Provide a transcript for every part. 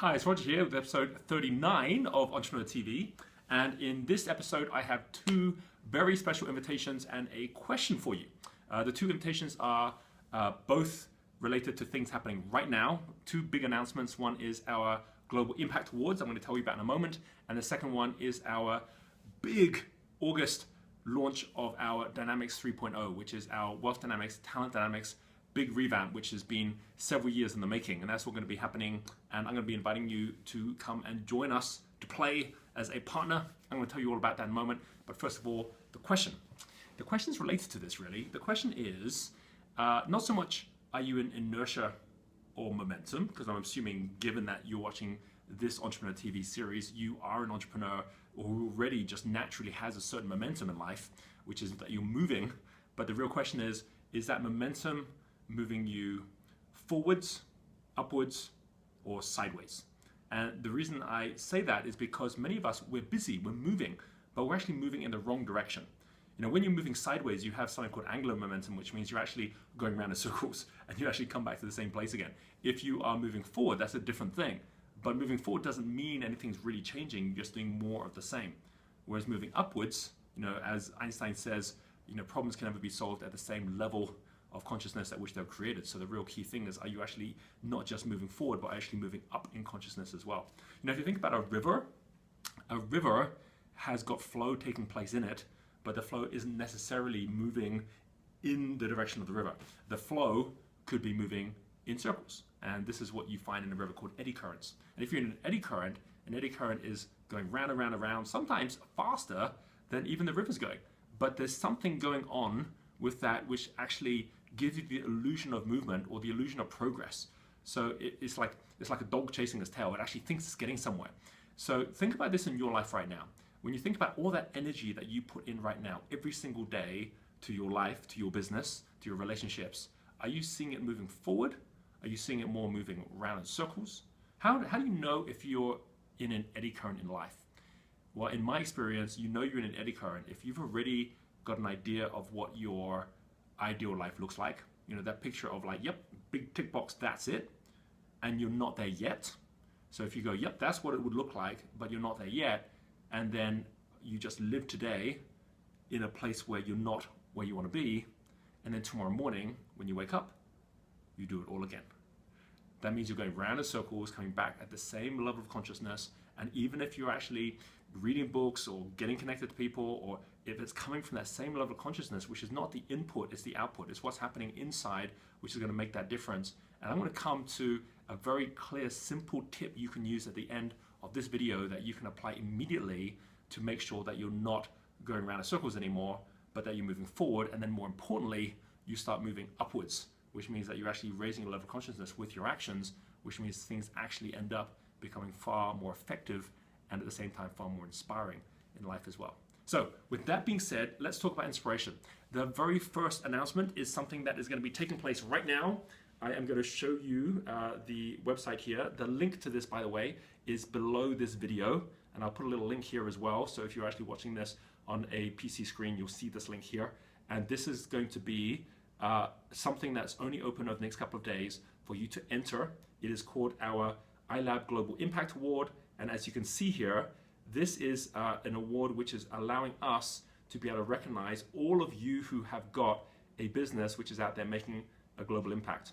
Hi, it's Roger here with episode 39 of Entrepreneur TV. And in this episode, I have two very special invitations and a question for you. The two invitations are both related to things happening right now. Two big announcements. One is our Global Impact Awards, I'm going to tell you about in a moment. And the second one is our big August launch of our Dynamics 3.0, which is our Wealth Dynamics, Talent Dynamics, big revamp, which has been several years in the making. And that's what's going to be happening. And I'm going to be inviting you to come and join us to play as a partner. I'm going to tell you all about that in a moment. But first of all, the question. The question is related to this, really. The question is not so much are you in inertia or momentum, because I'm assuming, given that you're watching this Entrepreneur TV series, you are an entrepreneur who already just naturally has a certain momentum in life, which is that you're moving. But the real question is that momentum moving you forwards, upwards, or sideways? And the reason I say that is because many of us, we're busy, we're moving, but we're actually moving in the wrong direction. You know, when you're moving sideways, you have something called angular momentum, which means you're actually going around in circles and you actually come back to the same place again. If you are moving forward, that's a different thing. But moving forward doesn't mean anything's really changing, you're just doing more of the same. Whereas moving upwards, you know, as Einstein says, you know, problems can never be solved at the same level of consciousness at which they're created. So the real key thing is, are you actually not just moving forward, but actually moving up in consciousness as well? You know, if you think about a river has got flow taking place in it, but the flow isn't necessarily moving in the direction of the river. The flow could be moving in circles. And this is what you find in a river called eddy currents. And if you're in an eddy current is going round and round and round, sometimes faster than even the river's going. But there's something going on with that which actually gives you the illusion of movement or the illusion of progress. So it's like a dog chasing its tail. It actually thinks it's getting somewhere. So think about this in your life right now. When you think about all that energy that you put in right now, every single day, to your life, to your business, to your relationships, are you seeing it moving forward? Are you seeing it more moving around in circles? How do you know if you're in an eddy current in life? Well, in my experience, you know you're in an eddy current if you've already got an idea of what your ideal life looks like. You know, that picture of like, yep, big tick box, that's it. And you're not there yet. So if you go, yep, that's what it would look like, but you're not there yet. And then you just live today in a place where you're not where you want to be. And then tomorrow morning, when you wake up, you do it all again. That means you're going round in circles, coming back at the same level of consciousness. And even if you're actually reading books or getting connected to people, or if it's coming from that same level of consciousness, which is not the input, it's the output, it's what's happening inside, which is going to make that difference. And I'm going to come to a very clear, simple tip you can use at the end of this video that you can apply immediately to make sure that you're not going around in circles anymore, but that you're moving forward. And then more importantly, you start moving upwards, which means that you're actually raising a level of consciousness with your actions, which means things actually end up becoming far more effective and at the same time far more inspiring in life as well. So with that being said, let's talk about inspiration. The very first announcement is something that is going to be taking place right now. I am going to show you the website here. The link to this, by the way, is below this video, and I'll put a little link here as well. So if you're actually watching this on a PC screen, you'll see this link here. And this is going to be something that's only open over the next couple of days for you to enter. It is called our iLab Global Impact Award. And as you can see here, this is an award which is allowing us to be able to recognize all of you who have got a business which is out there making a global impact.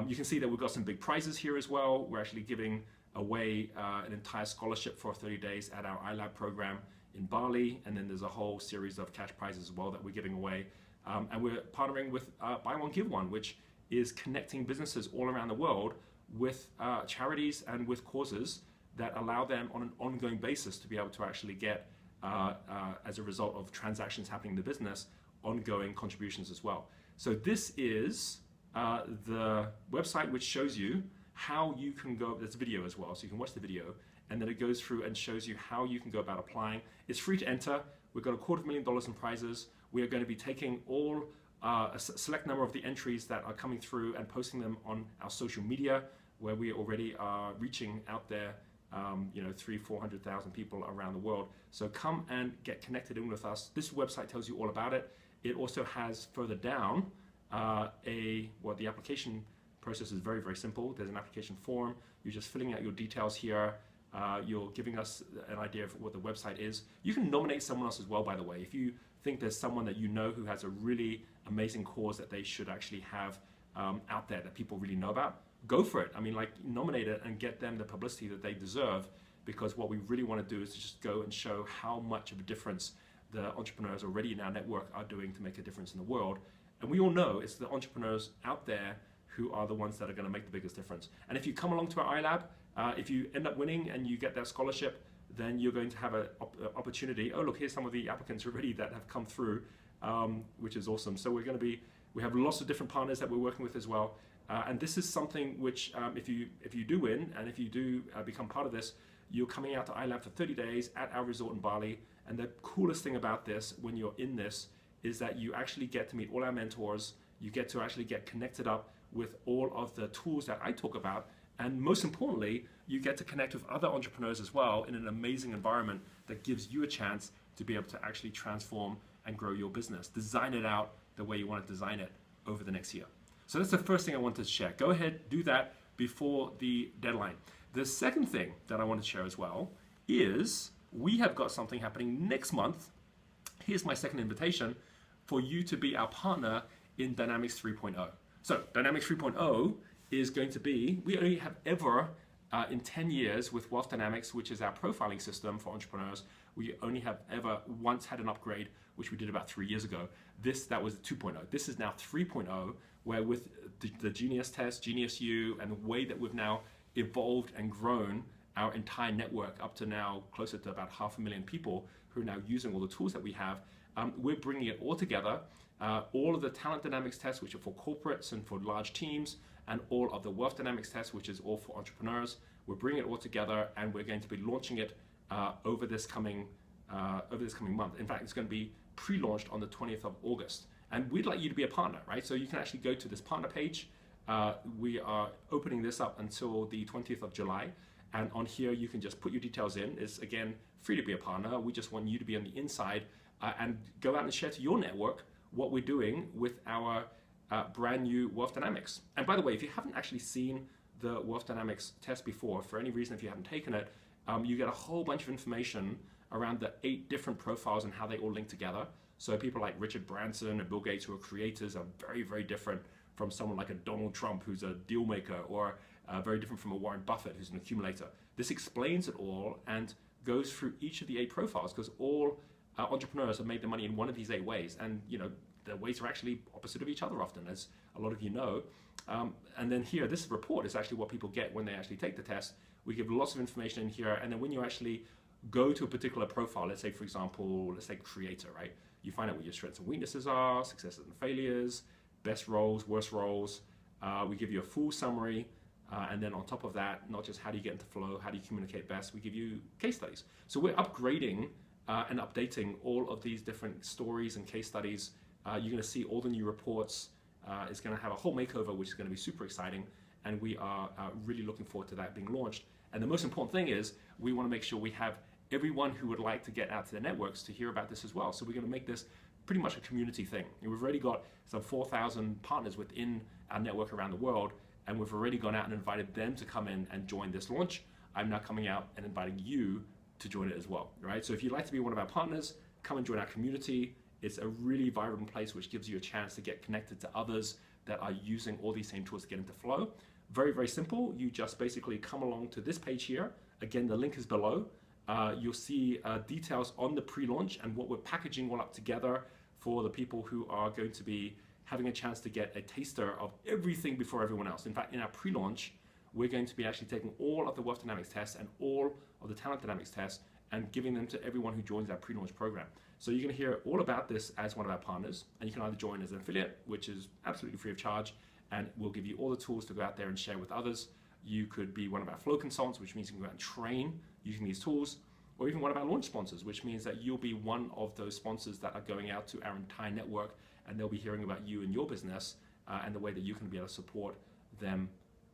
You can see that we've got some big prizes here as well. We're actually giving away an entire scholarship for 30 days at our iLab program in Bali. And then there's a whole series of cash prizes as well that we're giving away. And we're partnering with Buy One, Give One, which is connecting businesses all around the world with charities and with causes that allow them on an ongoing basis to be able to actually get, as a result of transactions happening in the business, ongoing contributions as well. So this is the website which shows you how you can go, there's a video as well, so you can watch the video, and then it goes through and shows you how you can go about applying. It's free to enter. We've got $250,000 in prizes. We are going to be taking all a select number of the entries that are coming through and posting them on our social media, where we already are reaching out there, you know, 300,000-400,000 people around the world. So come and get connected in with us. This website tells you all about it. It also has further down the application process is very, very simple. There's an application form. You're just filling out your details here. You're giving us an idea of what the website is. You can nominate someone else as well, by the way. If you think there's someone that you know who has a really amazing cause that they should actually have out there that people really know about, go for it. I mean, like, nominate it and get them the publicity that they deserve, because what we really want to do is to just go and show how much of a difference the entrepreneurs already in our network are doing to make a difference in the world. And we all know it's the entrepreneurs out there who are the ones that are going to make the biggest difference. And if you come along to our iLab, if you end up winning and you get that scholarship, then you're going to have an opportunity. Oh, look, here's some of the applicants already that have come through, which is awesome. So we have lots of different partners that we're working with as well. And this is something which, if you do win and if you do become part of this, you're coming out to iLab for 30 days at our resort in Bali. And the coolest thing about this, when you're in this, is that you actually get to meet all our mentors. You get to actually get connected up with all of the tools that I talk about. And most importantly, you get to connect with other entrepreneurs as well in an amazing environment that gives you a chance to be able to actually transform and grow your business. Design it out the way you want to design it over the next year. So that's the first thing I wanted to share. Go ahead, do that before the deadline. The second thing that I want to share as well is we have got something happening next month. Here's my second invitation for you to be our partner in Dynamics 3.0. So Dynamics 3.0 is going to be, we only have ever, in 10 years with Wealth Dynamics, which is our profiling system for entrepreneurs, we only have ever once had an upgrade, which we did about 3 years ago. That was 2.0. This is now 3.0, where with the Genius Test, Genius U, and the way that we've now evolved and grown our entire network up to now closer to about 500,000 people who are now using all the tools that we have, we're bringing it all together. All of the talent dynamics tests, which are for corporates and for large teams, and all of the wealth dynamics tests, which is all for entrepreneurs. We're bringing it all together, and we're going to be launching it over this coming month. In fact, it's going to be pre-launched on the 20th of August. And we'd like you to be a partner, right? So you can actually go to this partner page. We are opening this up until the 20th of July. And on here, you can just put your details in. It's, again, free to be a partner. We just want you to be on the inside and go out and share to your network what we're doing with our brand new Wealth Dynamics. And by the way, if you haven't actually seen the Wealth Dynamics test before, for any reason, if you haven't taken it, you get a whole bunch of information around the 8 different profiles and how they all link together. So people like Richard Branson and Bill Gates, who are creators, are very, very different from someone like a Donald Trump, who's a deal maker, or very different from a Warren Buffett, who's an accumulator. This explains it all and goes through each of the 8 profiles, because all entrepreneurs have made their money in one of these 8 ways. And the ways are actually opposite of each other often, as a lot of you know. And then here, this report is actually what people get when they actually take the test. We give lots of information in here, and then when you actually go to a particular profile, let's say, for example, let's say creator, right? You find out what your strengths and weaknesses are, successes and failures, best roles, worst roles. We give you a full summary, and then on top of that, not just how do you get into flow, how do you communicate best, we give you case studies. So we're upgrading and updating all of these different stories and case studies. You're going to see all the new reports. It's going to have a whole makeover, which is going to be super exciting, and we are really looking forward to that being launched. And the most important thing is we want to make sure we have everyone who would like to get out to their networks to hear about this as well. So we're going to make this pretty much a community thing. And we've already got some 4,000 partners within our network around the world, and we've already gone out and invited them to come in and join this launch. I'm now coming out and inviting you to join it as well, right? So if you'd like to be one of our partners, come and join our community. It's a really vibrant place which gives you a chance to get connected to others that are using all these same tools to get into flow. Very, very simple. You just basically come along to this page here. Again, the link is below. You'll see details on the pre-launch and what we're packaging all up together for the people who are going to be having a chance to get a taster of everything before everyone else. In fact, in our pre-launch, we're going to be actually taking all of the Wealth Dynamics tests and all of the Talent Dynamics tests and giving them to everyone who joins our pre-launch program. So you're going to hear all about this as one of our partners, and you can either join as an affiliate, which is absolutely free of charge, and we'll give you all the tools to go out there and share with others. You could be one of our flow consultants, which means you can go out and train using these tools, or even one of our launch sponsors, which means that you'll be one of those sponsors that are going out to our entire network, and they'll be hearing about you and your business and the way that you can be able to support them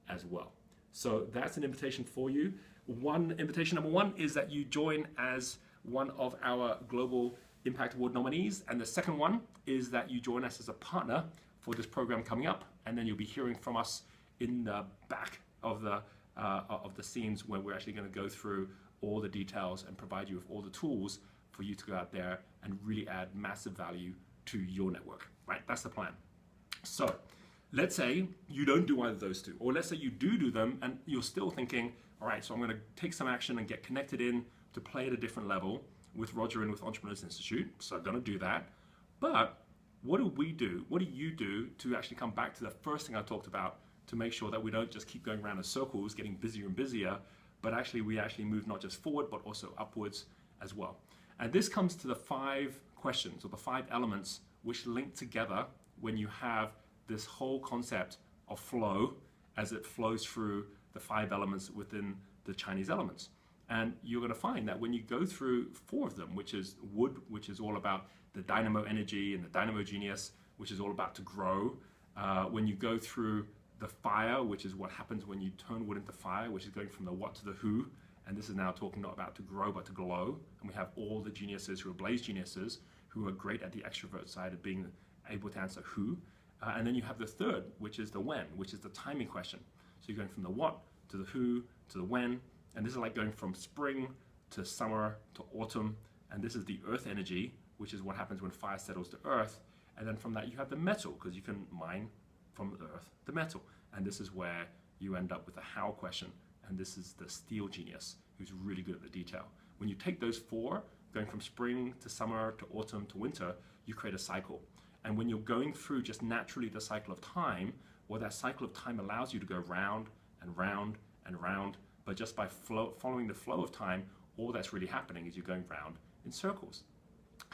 as well. So that's an invitation for you. Invitation number one is that you join as one of our Global Impact Award nominees, and the second one is that you join us as a partner for this program coming up, and then you'll be hearing from us in the back of the of the scenes where we're actually going to go through all the details and provide you with all the tools for you to go out there and really add massive value to your network, right? That's the plan. So let's say you don't do either of those two, or let's say you do them and you're still thinking, all right, so I'm going to take some action and get connected in to play at a different level with Roger and with Entrepreneurs Institute. So I'm going to do that. But what do we do? What do you do to actually come back to the first thing I talked about, to make sure that we don't just keep going around in circles, getting busier and busier, but we actually move not just forward, but also upwards as well. And this comes to the 5 questions, or the 5 elements which link together when you have this whole concept of flow as it flows through the 5 elements within the Chinese elements. And you're going to find that when you go through 4 of them, which is wood, which is all about the dynamo energy and the dynamo genius, which is all about to grow. When you go through the fire, which is what happens when you turn wood into fire, which is going from the what to the who. And this is now talking not about to grow, but to glow. And we have all the geniuses who are blaze geniuses, who are great at the extrovert side of being able to answer who. And then you have the 3rd, which is the when, which is the timing question. So you're going from the what to the who to the when. And this is like going from spring to summer to autumn. And this is the earth energy, which is what happens when fire settles to earth. And then from that you have the metal, because you can mine from the earth the metal. And this is where you end up with the how question. And this is the steel genius, who's really good at the detail. When you take those 4, going from spring to summer to autumn to winter, you create a cycle. And when you're going through just naturally the cycle of time, well, that cycle of time allows you to go round and round and round. But just by following the flow of time, all that's really happening is you're going round in circles.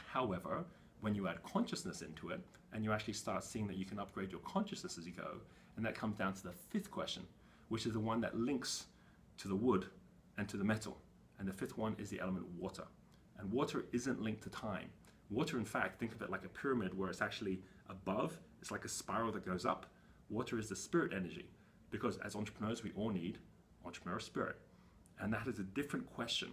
However, when you add consciousness into it, and you actually start seeing that you can upgrade your consciousness as you go, and that comes down to the 5th question, which is the one that links to the wood and to the metal. And the 5th one is the element water. And water isn't linked to time. Water, in fact, think of it like a pyramid where it's actually above. It's like a spiral that goes up. Water is the spirit energy, because as entrepreneurs, we all need entrepreneur spirit. And that is a different question.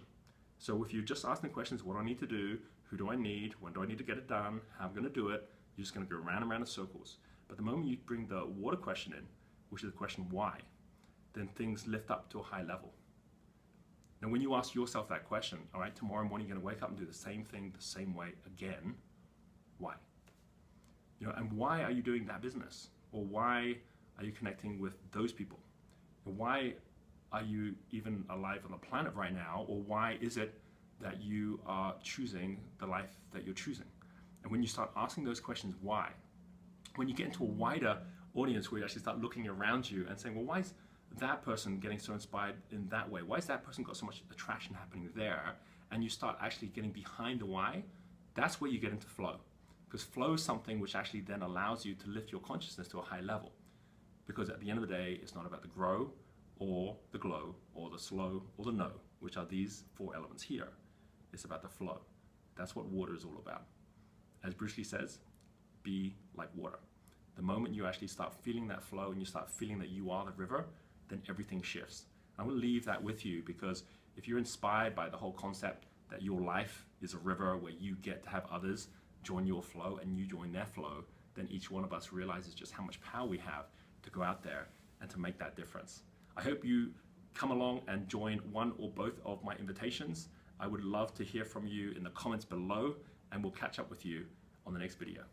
So if you just ask the questions, what do I need to do? Who do I need? When do I need to get it done? How I'm going to do it? You're just going to go round and round in circles. But the moment you bring the water question in, which is the question why, then things lift up to a high level. Now, when you ask yourself that question, all right, tomorrow morning you're going to wake up and do the same thing the same way again. Why? And why are you doing that business? Or why are you connecting with those people? And why are you even alive on the planet right now? Or why is it that you are choosing the life that you're choosing? And when you start asking those questions, why? When you get into a wider audience where you actually start looking around you and saying, well, why is that person getting so inspired in that way? Why has that person got so much attraction happening there? And you start actually getting behind the why. That's where you get into flow. Because flow is something which actually then allows you to lift your consciousness to a high level. Because at the end of the day, it's not about the grow or the glow or the slow or the no, which are these 4 elements here. It's about the flow. That's what water is all about. As Bruce Lee says, be like water. The moment you actually start feeling that flow and you start feeling that you are the river, then everything shifts. I will leave that with you, because if you're inspired by the whole concept that your life is a river where you get to have others join your flow and you join their flow, then each one of us realizes just how much power we have to go out there and to make that difference. I hope you come along and join one or both of my invitations. I would love to hear from you in the comments below, and we'll catch up with you on the next video.